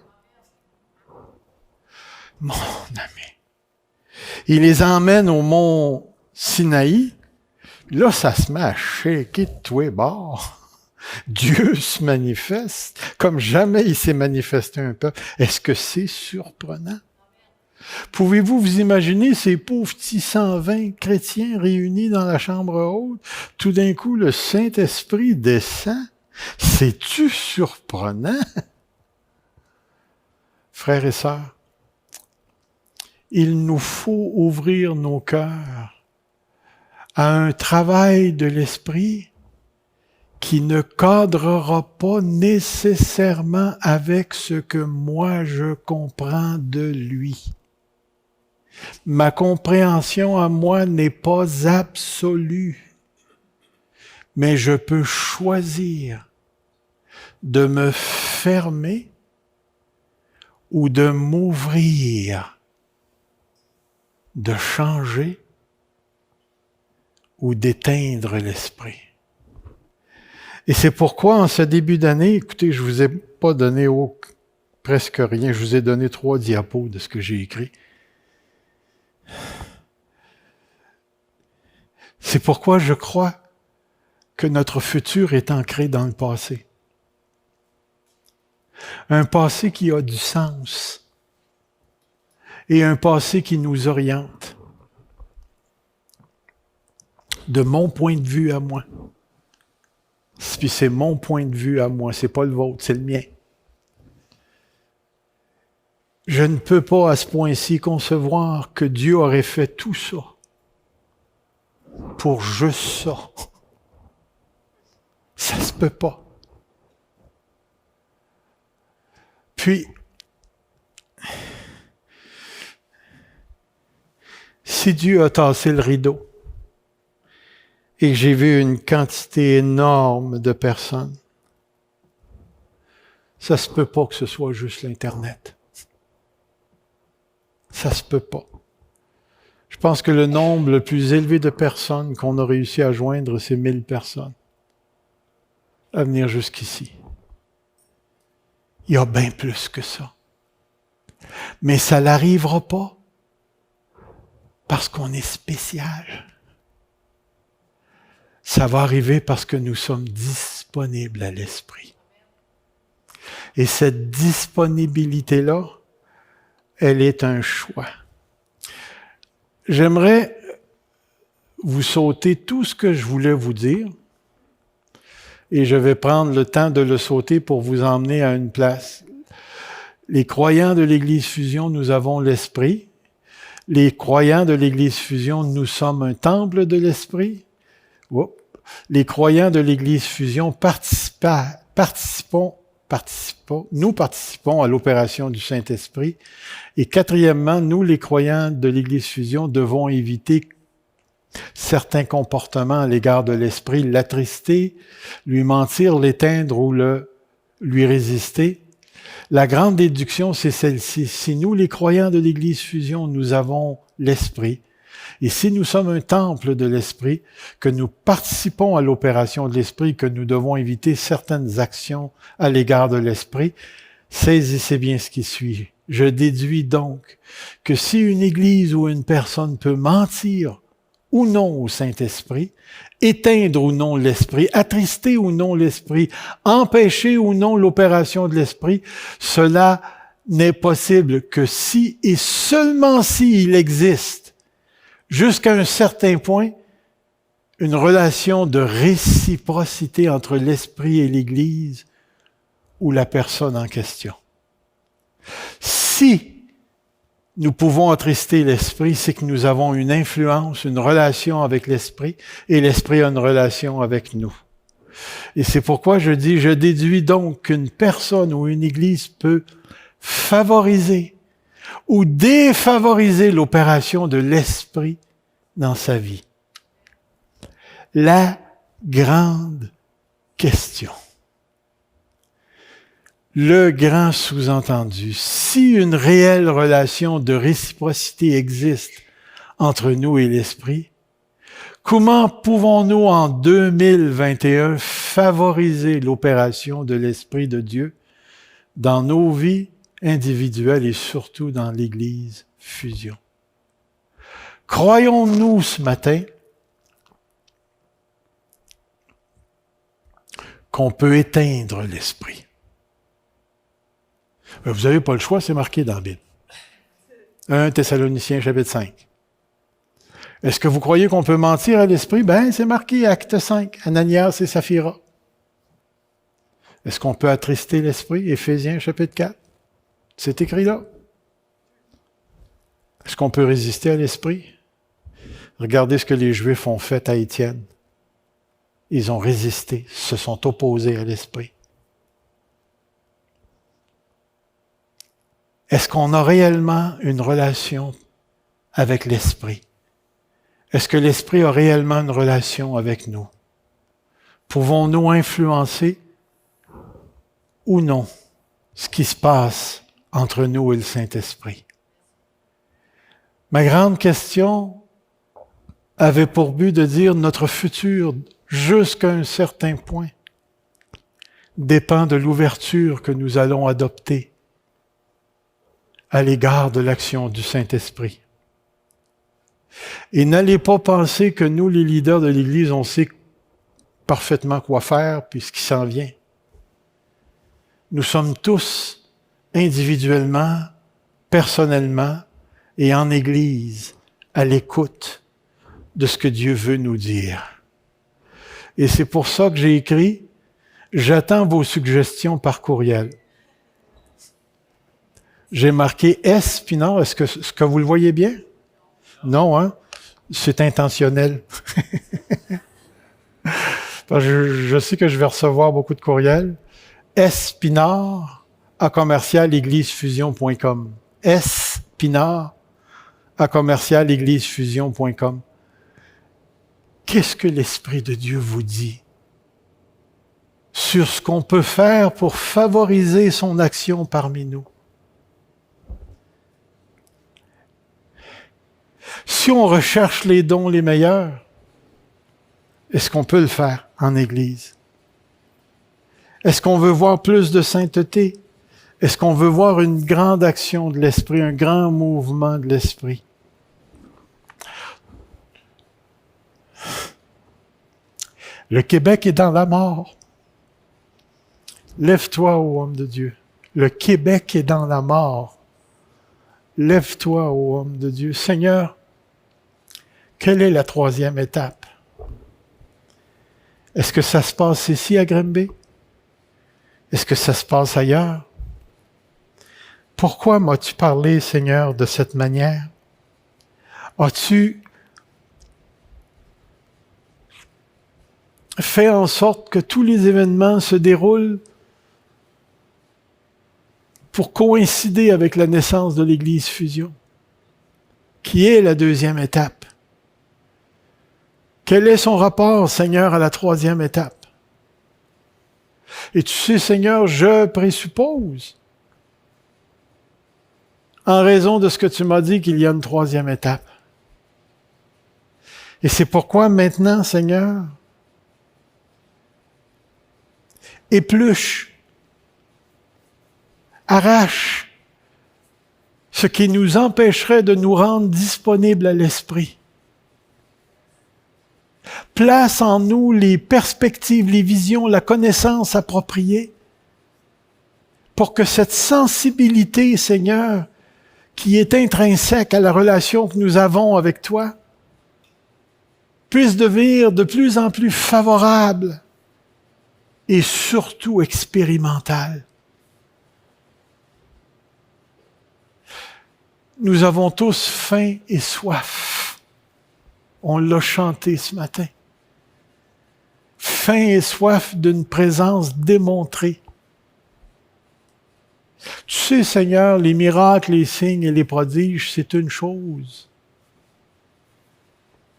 Mon ami. Il les emmène au mont Sinaï. Là, ça se met à shaker de tous les bords. Dieu se manifeste comme jamais il s'est manifesté un peuple. Est-ce que c'est surprenant? Pouvez-vous vous imaginer ces pauvres petits 120 chrétiens réunis dans la chambre haute? Tout d'un coup, le Saint-Esprit descend. C'est-tu surprenant? Frères et sœurs, il nous faut ouvrir nos cœurs à un travail de l'Esprit qui ne cadrera pas nécessairement avec ce que moi je comprends de lui. Ma compréhension à moi n'est pas absolue, mais je peux choisir de me fermer ou de m'ouvrir, de changer ou d'éteindre l'esprit. Et c'est pourquoi, en ce début d'année, écoutez, je vous ai pas donné presque rien, je vous ai donné 3 diapos de ce que j'ai écrit. C'est pourquoi je crois que notre futur est ancré dans le passé. Un passé qui a du sens et un passé qui nous oriente. De mon point de vue à moi. Puis c'est mon point de vue à moi, c'est pas le vôtre, c'est le mien. Je ne peux pas à ce point-ci concevoir que Dieu aurait fait tout ça pour juste ça. Ça se peut pas. Puis, si Dieu a tassé le rideau et que j'ai vu une quantité énorme de personnes, ça se peut pas que ce soit juste l'Internet. Ça se peut pas. Je pense que le nombre le plus élevé de personnes qu'on a réussi à joindre, c'est 1000 personnes à venir jusqu'ici. Il y a bien plus que ça. Mais ça n'arrivera pas parce qu'on est spécial. Ça va arriver parce que nous sommes disponibles à l'Esprit. Et cette disponibilité-là, elle est un choix. J'aimerais vous sauter tout ce que je voulais vous dire et je vais prendre le temps de le sauter pour vous emmener à une place. Les croyants de l'Église Fusion, nous avons l'Esprit. Les croyants de l'Église Fusion, nous sommes un temple de l'Esprit. Les croyants de l'Église Fusion, nous participons à l'opération du Saint-Esprit. Et quatrièmement, nous, les croyants de l'Église Fusion, devons éviter certains comportements à l'égard de l'Esprit, l'attrister, lui mentir, l'éteindre ou lui résister. La grande déduction, c'est celle-ci. Si nous, les croyants de l'Église Fusion, nous avons l'Esprit, et si nous sommes un temple de l'Esprit, que nous participons à l'opération de l'Esprit, que nous devons éviter certaines actions à l'égard de l'Esprit, saisissez bien ce qui suit. Je déduis donc que si une Église ou une personne peut mentir ou non au Saint-Esprit, éteindre ou non l'Esprit, attrister ou non l'Esprit, empêcher ou non l'opération de l'Esprit, cela n'est possible que si et seulement si il existe, jusqu'à un certain point, une relation de réciprocité entre l'Esprit et l'Église ou la personne en question. Si nous pouvons attrister l'Esprit, c'est que nous avons une influence, une relation avec l'Esprit, et l'Esprit a une relation avec nous. Et c'est pourquoi je déduis donc qu'une personne ou une Église peut favoriser ou défavoriser l'opération de l'Esprit dans sa vie. La grande question. Le grand sous-entendu, si une réelle relation de réciprocité existe entre nous et l'Esprit, comment pouvons-nous en 2021 favoriser l'opération de l'Esprit de Dieu dans nos vies individuelles et surtout dans l'Église Fusion? Croyons-nous ce matin qu'on peut éteindre l'Esprit? Vous n'avez pas le choix, c'est marqué dans la Bible. 1 Thessaloniciens, chapitre 5. Est-ce que vous croyez qu'on peut mentir à l'Esprit? C'est marqué, Acte 5, Ananias et Saphira. Est-ce qu'on peut attrister l'Esprit? Éphésiens, chapitre 4. C'est écrit là. Est-ce qu'on peut résister à l'Esprit? Regardez ce que les Juifs ont fait à Étienne. Ils ont résisté, se sont opposés à l'Esprit. Est-ce qu'on a réellement une relation avec l'Esprit? Est-ce que l'Esprit a réellement une relation avec nous? Pouvons-nous influencer ou non ce qui se passe entre nous et le Saint-Esprit? Ma grande question avait pour but de dire notre futur, jusqu'à un certain point, dépend de l'ouverture que nous allons adopter à l'égard de l'action du Saint-Esprit. Et n'allez pas penser que nous, les leaders de l'Église, on sait parfaitement quoi faire puisqu'il s'en vient. Nous sommes tous, individuellement, personnellement et en Église, à l'écoute de ce que Dieu veut nous dire. Et c'est pour ça que j'ai écrit « J'attends vos suggestions par courriel ». J'ai marqué S Pinard. Est-ce que vous le voyez bien? Non, hein? C'est intentionnel. Je sais que je vais recevoir beaucoup de courriels. spinard@églisefusion.com. spinard@églisefusion.com. Qu'est-ce que l'Esprit de Dieu vous dit sur ce qu'on peut faire pour favoriser son action parmi nous? Si on recherche les dons les meilleurs, est-ce qu'on peut le faire en Église? Est-ce qu'on veut voir plus de sainteté? Est-ce qu'on veut voir une grande action de l'Esprit, un grand mouvement de l'Esprit? Le Québec est dans la mort. Lève-toi, ô homme de Dieu. Le Québec est dans la mort. Lève-toi, ô homme de Dieu. Seigneur, quelle est la 3e étape? Est-ce que ça se passe ici à Grimby? Est-ce que ça se passe ailleurs? Pourquoi m'as-tu parlé, Seigneur, de cette manière? As-tu fait en sorte que tous les événements se déroulent pour coïncider avec la naissance de l'Église Fusion, qui est la 2e étape? Quel est son rapport, Seigneur, à la 3e étape? Et tu sais, Seigneur, je présuppose, en raison de ce que tu m'as dit, qu'il y a une 3e étape. Et c'est pourquoi maintenant, Seigneur, épluche, arrache ce qui nous empêcherait de nous rendre disponibles à l'Esprit. Place en nous les perspectives, les visions, la connaissance appropriée pour que cette sensibilité, Seigneur, qui est intrinsèque à la relation que nous avons avec toi, puisse devenir de plus en plus favorable et surtout expérimentale. Nous avons tous faim et soif. On l'a chanté ce matin. Faim et soif d'une présence démontrée. Tu sais, Seigneur, les miracles, les signes et les prodiges, c'est une chose.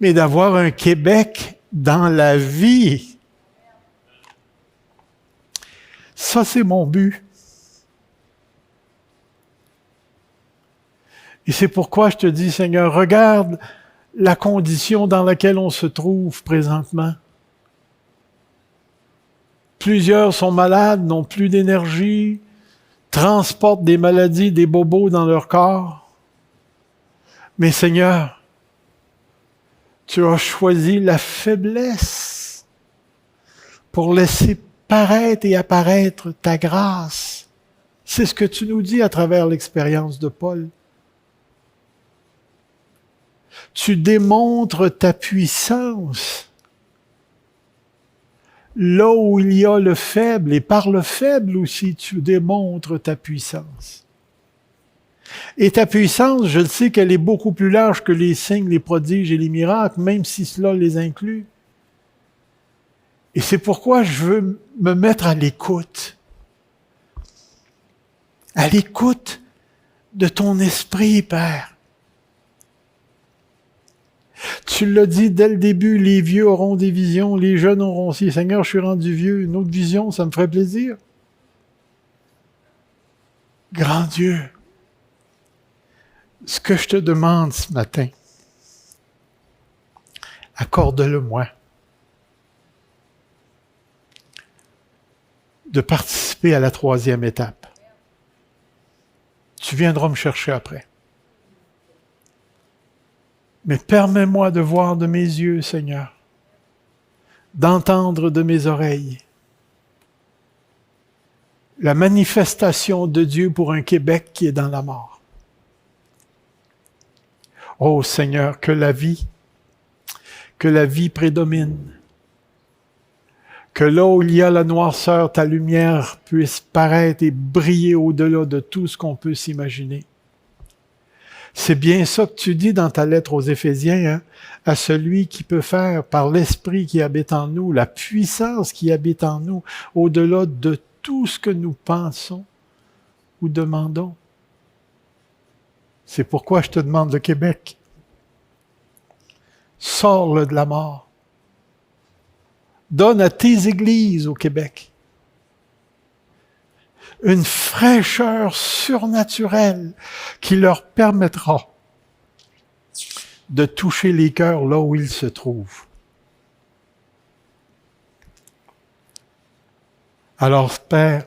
Mais d'avoir un Québec dans la vie, ça, c'est mon but. Et c'est pourquoi je te dis, Seigneur, regarde la condition dans laquelle on se trouve présentement. Plusieurs sont malades, n'ont plus d'énergie, transportent des maladies, des bobos dans leur corps. Mais Seigneur, tu as choisi la faiblesse pour laisser paraître et apparaître ta grâce. C'est ce que tu nous dis à travers l'expérience de Paul. Tu démontres ta puissance là où il y a le faible, et par le faible aussi, tu démontres ta puissance. Et ta puissance, je le sais qu'elle est beaucoup plus large que les signes, les prodiges et les miracles, même si cela les inclut. Et c'est pourquoi je veux me mettre à l'écoute de ton esprit, Père. Tu l'as dit dès le début, les vieux auront des visions, les jeunes auront aussi. Seigneur, je suis rendu vieux, une autre vision, ça me ferait plaisir. Grand Dieu, ce que je te demande ce matin, accorde-le-moi de participer à la 3e étape. Tu viendras me chercher après. Mais permets-moi de voir de mes yeux, Seigneur, d'entendre de mes oreilles la manifestation de Dieu pour un Québec qui est dans la mort. Oh Seigneur, que la vie prédomine, Que là où il y a la noirceur, ta lumière puisse paraître et briller au-delà de tout ce qu'on peut s'imaginer. C'est bien ça que tu dis dans ta lettre aux Éphésiens, hein? À celui qui peut faire par l'Esprit qui habite en nous, la puissance qui habite en nous, au-delà de tout ce que nous pensons ou demandons. C'est pourquoi je te demande le Québec. Sors-le de la mort. Donne à tes églises au Québec une fraîcheur surnaturelle qui leur permettra de toucher les cœurs là où ils se trouvent. Alors, Père,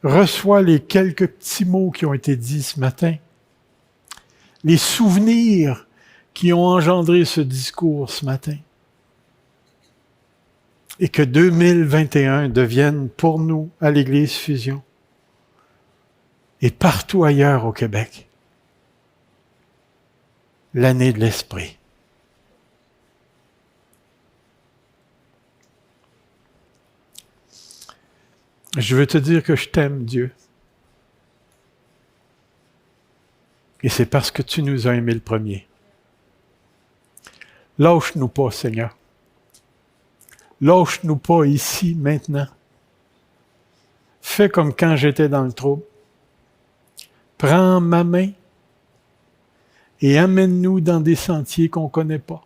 reçois les quelques petits mots qui ont été dits ce matin, les souvenirs qui ont engendré ce discours ce matin. Et que 2021 devienne pour nous, à l'Église Fusion, et partout ailleurs au Québec, l'année de l'Esprit. Je veux te dire que je t'aime, Dieu. Et c'est parce que tu nous as aimés le premier. Lâche-nous pas, Seigneur. Lâche-nous pas ici, maintenant. Fais comme quand j'étais dans le trouble. Prends ma main et amène-nous dans des sentiers qu'on ne connaît pas.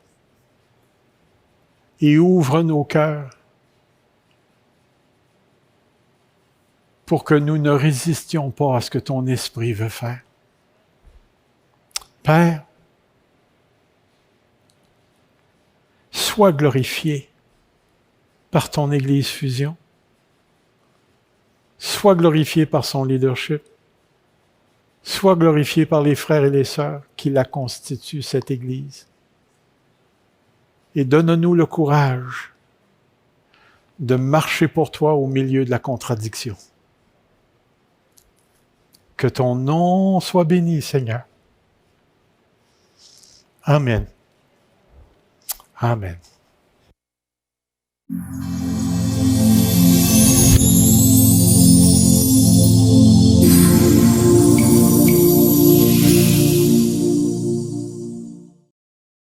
Et ouvre nos cœurs pour que nous ne résistions pas à ce que ton esprit veut faire. Père, sois glorifié par ton Église Fusion. Sois glorifié par son leadership. Sois glorifié par les frères et les sœurs qui la constituent, cette Église. Et donne-nous le courage de marcher pour toi au milieu de la contradiction. Que ton nom soit béni, Seigneur. Amen. Amen.